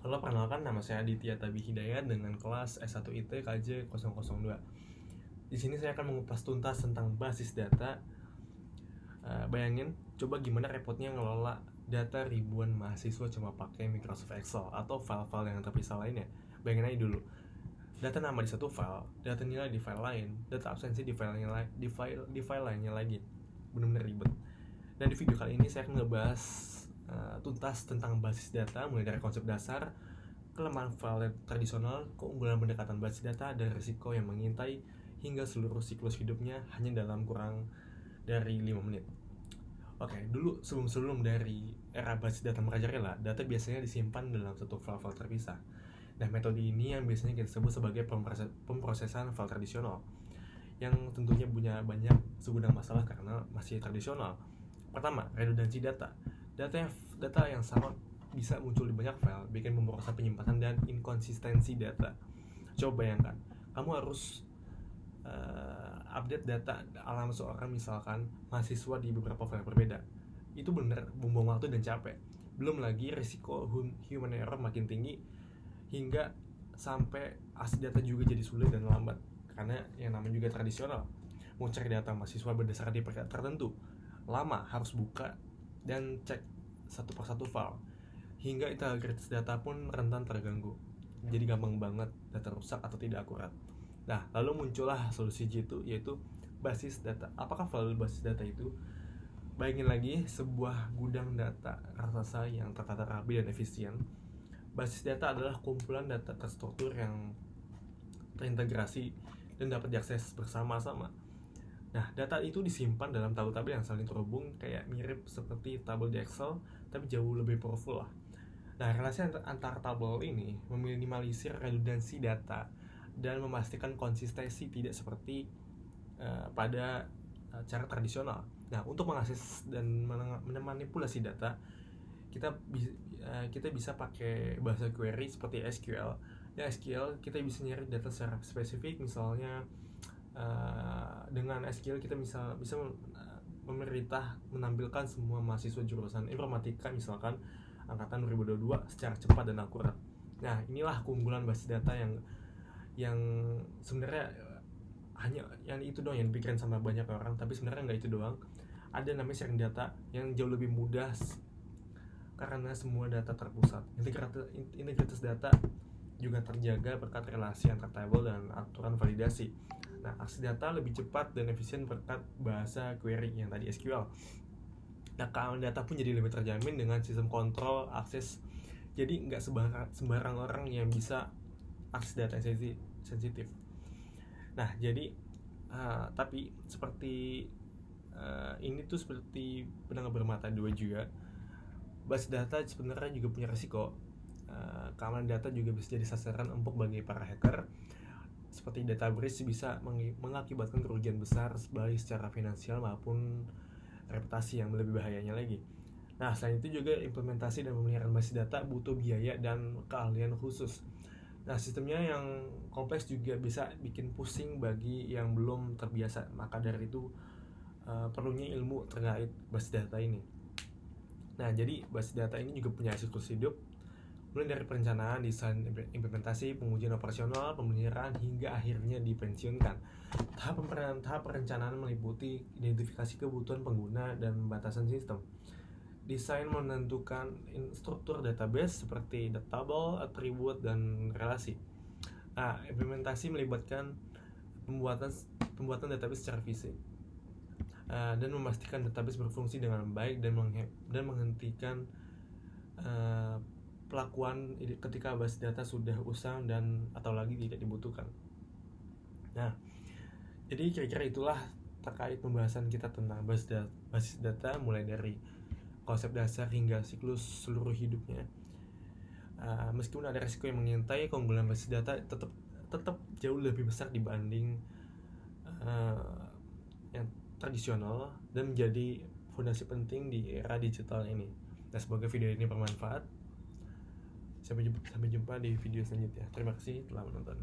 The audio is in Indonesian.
Halo, perkenalkan, nama saya Aditya Tabi Hidayat dengan kelas S1 IT KJ 002. Di sini saya akan mengupas tuntas tentang basis data. Bayangin, coba gimana repotnya ngelola data ribuan mahasiswa cuma pakai Microsoft Excel atau file-file yang terpisah lainnya. Bayangin aja dulu, data nama di satu file, data nilai di file lain, data absensi di file lainnya lagi. Benar-benar ribet. Dan di video kali ini saya akan ngebahas tuntas tentang basis data, mulai dari konsep dasar, kelemahan file tradisional, keunggulan pendekatan basis data, dan risiko yang mengintai hingga seluruh siklus hidupnya hanya dalam kurang dari 5 menit. Oke, dulu sebelum dari era basis data merajalela, data biasanya disimpan dalam satu file-file terpisah. Nah, metode ini yang biasanya kita sebut sebagai pemrosesan file tradisional, yang tentunya punya banyak segudang masalah karena masih tradisional. Pertama, redundansi data. Data yang sama bisa muncul di banyak file, bikin pemborosan penyimpanan dan inkonsistensi data. Coba bayangkan, kamu harus update data alamat seorang, misalkan mahasiswa, di beberapa file berbeda. Itu bener buang waktu dan capek. Belum lagi risiko human error makin tinggi, hingga sampai asli data juga jadi sulit dan lambat. Karena yang namanya juga tradisional, mau cari data mahasiswa berdasarkan di peringkat tertentu, lama, harus buka dan cek satu persatu file, hingga integritas data pun rentan terganggu. Jadi gampang banget data rusak atau tidak akurat. Nah, lalu muncullah solusi jitu, yaitu basis data. Apakah value basis data itu? Bayangin lagi sebuah gudang data raksasa yang tertata rapi dan efisien. Basis data adalah kumpulan data terstruktur yang terintegrasi dan dapat diakses bersama-sama. Nah, data itu disimpan dalam tabel-tabel yang saling terhubung, kayak mirip seperti tabel di Excel, tapi jauh lebih powerful lah. Nah, relasi antar tabel ini meminimalisir redundansi data dan memastikan konsistensi, tidak seperti pada cara tradisional. Nah, untuk mengakses dan memanipulasi data, kita bisa pakai bahasa query seperti SQL. Ya, SQL kita bisa nyari data secara spesifik, misalnya dengan SQL kita bisa memerintah menampilkan semua mahasiswa jurusan informatika, misalkan angkatan 2022, secara cepat dan akurat. Nah, inilah keunggulan basis data yang sebenarnya hanya yang itu doang yang dipikirin sama banyak orang, tapi sebenarnya nggak itu doang. Ada namanya sharing data yang jauh lebih mudah karena semua data terpusat. Integritas data juga terjaga berkat relasi antar tabel dan aturan validasi. Nah, akses data lebih cepat dan efisien berkat bahasa query yang tadi SQL. Nah, keamanan data pun jadi lebih terjamin dengan sistem kontrol akses. Jadi nggak sembarang orang yang bisa akses data sensitif. Nah, jadi tapi seperti ini tuh seperti pedang bermata dua juga. Basis data sebenarnya juga punya resiko. Keamanan data juga bisa jadi sasaran empuk bagi para hacker. Seperti data breach bisa mengakibatkan kerugian besar, baik secara finansial maupun reputasi, yang lebih bahayanya lagi. Nah, selain itu juga implementasi dan pemeliharaan basis data butuh biaya dan keahlian khusus. Nah, sistemnya yang kompleks juga bisa bikin pusing bagi yang belum terbiasa. Maka dari itu perlunya ilmu terkait basis data ini. Nah, jadi basis data ini juga punya siklus hidup, mulai dari perencanaan, desain, implementasi, pengujian operasional, pemeliharaan, hingga akhirnya dipensiunkan. Tahap perencanaan meliputi identifikasi kebutuhan pengguna dan batasan sistem. Desain menentukan struktur database seperti table, atribut, dan relasi. Nah, implementasi melibatkan pembuatan database secara fisik, dan memastikan database berfungsi dengan baik dan menghentikan pelakuan ketika basis data sudah usang dan atau lagi tidak dibutuhkan. Nah, jadi kira-kira itulah terkait pembahasan kita tentang basis data, mulai dari konsep dasar hingga siklus seluruh hidupnya. Meskipun ada risiko yang mengintai, keunggulan basis data tetap jauh lebih besar dibanding yang tradisional, dan menjadi fondasi penting di era digital ini. Nah, semoga video ini bermanfaat. Sampai jumpa di video selanjutnya. Terima kasih telah menonton.